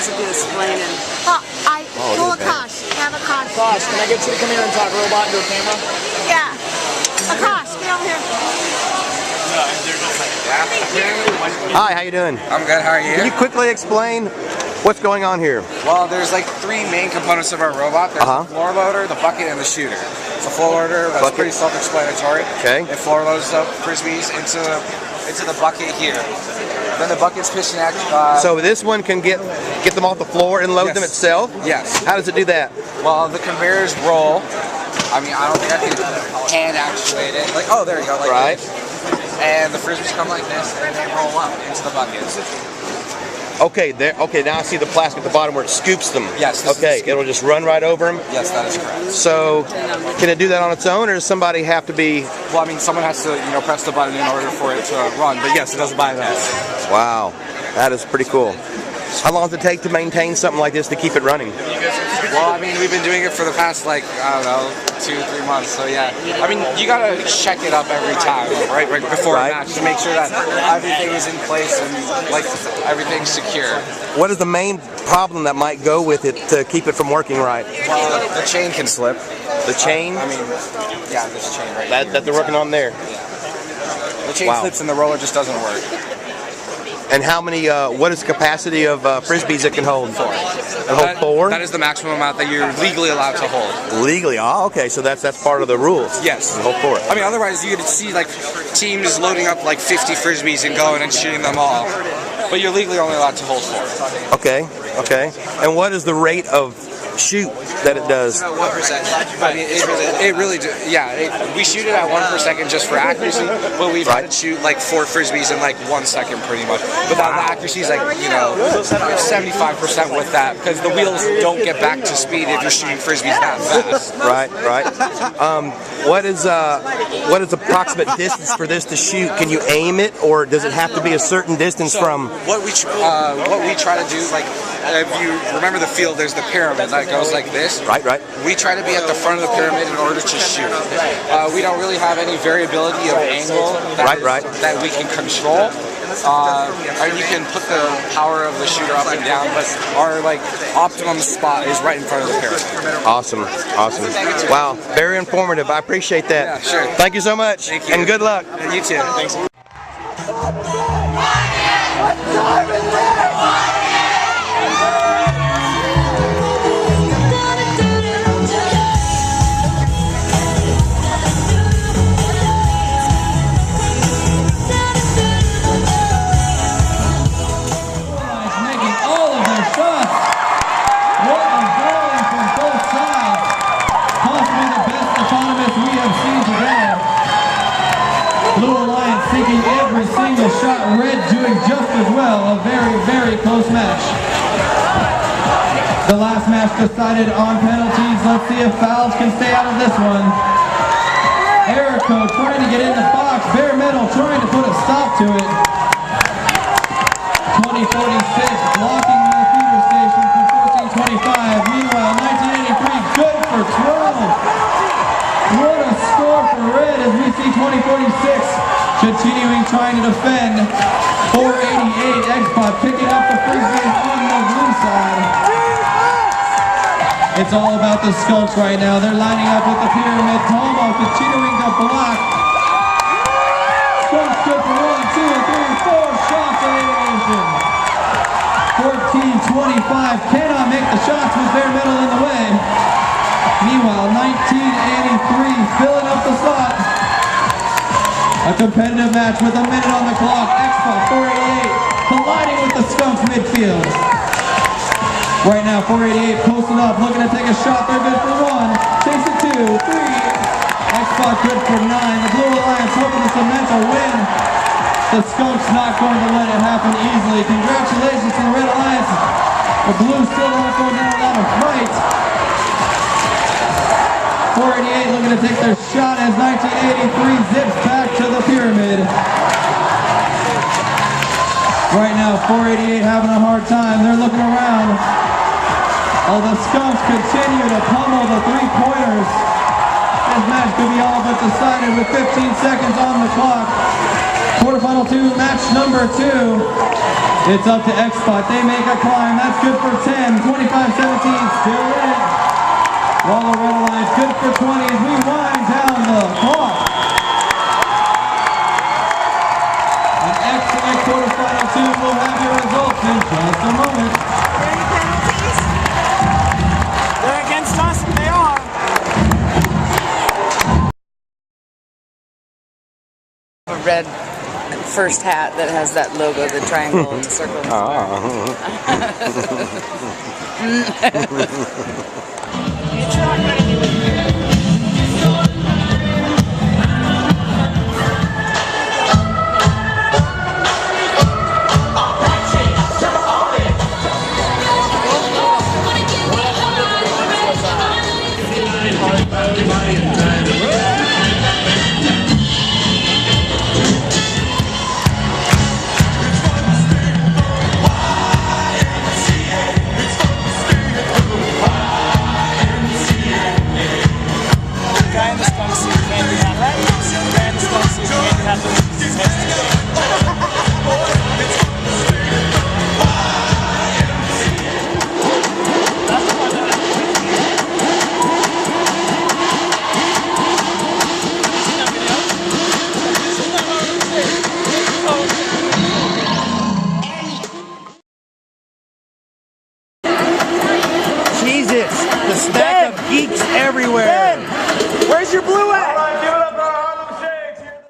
supposed to do explaining. Pull Akash. Have Akash. Akash, can I get you to come here and talk robot into a camera? Yeah. Akash, get over here. Hi, how you doing? I'm good, how are you? Can you quickly explain what's going on here? Well, there's like three main components of our robot. There's the floor loader, the bucket, and the shooter. The floor loader, that's pretty self-explanatory. Okay. It floor loads up frisbees into the bucket here. Then the bucket's pitching at... so this one can get them off the floor and load them itself? Yes. How does it do that? Well, the conveyors roll. I mean, I don't think I can hand actuate it. Like, oh, there you go. Like this. And the frisbees come like this, and they roll up into the buckets. Okay, there. Okay, now I see the plastic at the bottom where it scoops them. Yes. Okay, it'll just run right over them. Yes, that is correct. So, can it do that on its own, or does somebody have to be? Well, I mean, someone has to, press the button in order for it to run. But yes, it does it by that. Wow, that is pretty cool. How long does it take to maintain something like this to keep it running? Well, I mean, we've been doing it for the past, like, I don't know, 2-3 months, so yeah. I mean, you gotta check it up every time, right before a match to make sure that everything is in place and, like, everything's secure. What is the main problem that might go with it to keep it from working right? Well, the chain can slip. The chain? I mean, yeah, this chain right here. That they're working on there? Yeah. The chain slips and the roller just doesn't work. And how many, what is the capacity of frisbees it can hold? 4. Hold 4? That is the maximum amount that you're legally allowed to hold. Legally? Oh, okay, so that's part of the rules. Yes. Hold 4. I mean, otherwise you could see, like, teams loading up, like, 50 frisbees and going and shooting them all. But you're legally only allowed to hold 4. Okay, okay. And what is the rate of shoot that it does? 1%. I mean, it really we shoot it at 1% just for accuracy, but we've had to shoot like 4 frisbees in like 1 second pretty much. But the accuracy is like, 75% with that, because the wheels don't get back to speed if you're shooting frisbees that fast. Right. What is approximate distance for this to shoot? Can you aim it, or does it have to be a certain distance from? What we try to do, like, if you remember the field, there's the pyramid that goes like this. Right. We try to be at the front of the pyramid in order to shoot. We don't really have any variability of angle that we can control. And you can put the power of the shooter up and down, but our optimum spot is right in front of the pyramid. Awesome. Wow, very informative. I appreciate that. Yeah, sure. Thank you so much. Thank you. And good luck. And you too. Thanks. Every single shot, Red doing just as well. A very, very close match. The last match decided on penalties. Let's see if fouls can stay out of this one. Erico trying to get in the box. Bare Metal trying to put a stop to it. 2046 blocking the feeder station from 1425. Meanwhile, 1983 good for 12. What a score for Red as we see 2046 continuing trying to defend. 488, X-Bot picking up the frisbee on the blue side. It's all about the Skunks right now. They're lining up with the pyramid. Tomo continuing to block. Skunks good for 1, 2, 3, 4 shots elimination. 1425 cannot make the shots with Bare Metal in the way. Meanwhile, 1983 filling up the slot. A competitive match with a minute on the clock. X-Bot 488 colliding with the Skunks midfield. Right now, 488 posting up, looking to take a shot. They're good for 1. Takes it 2, 3. X-Bot good for 9. The Blue Alliance hoping to cement a win. The Skunks not going to let it happen easily. Congratulations to the Red Alliance. The Blues still not going down a lot of fight. 488 looking to take their shot as 1983 zips back to the pyramid. Right now, 488 having a hard time. They're looking around. Oh, the Skunks continue to pummel the three-pointers. This match could be all but decided with 15 seconds on the clock. quarterfinal 2, match number 2. It's up to X-Spot. They make a climb. That's good for 10. 25-17, still in it. While Loretta Lyons good for 20 as we wind down the clock. And X quarterfinal 2 will have your results in just a moment. Any penalties? They're against us. They are. A red first hat that has that logo, the triangle, the circle. It's not going to be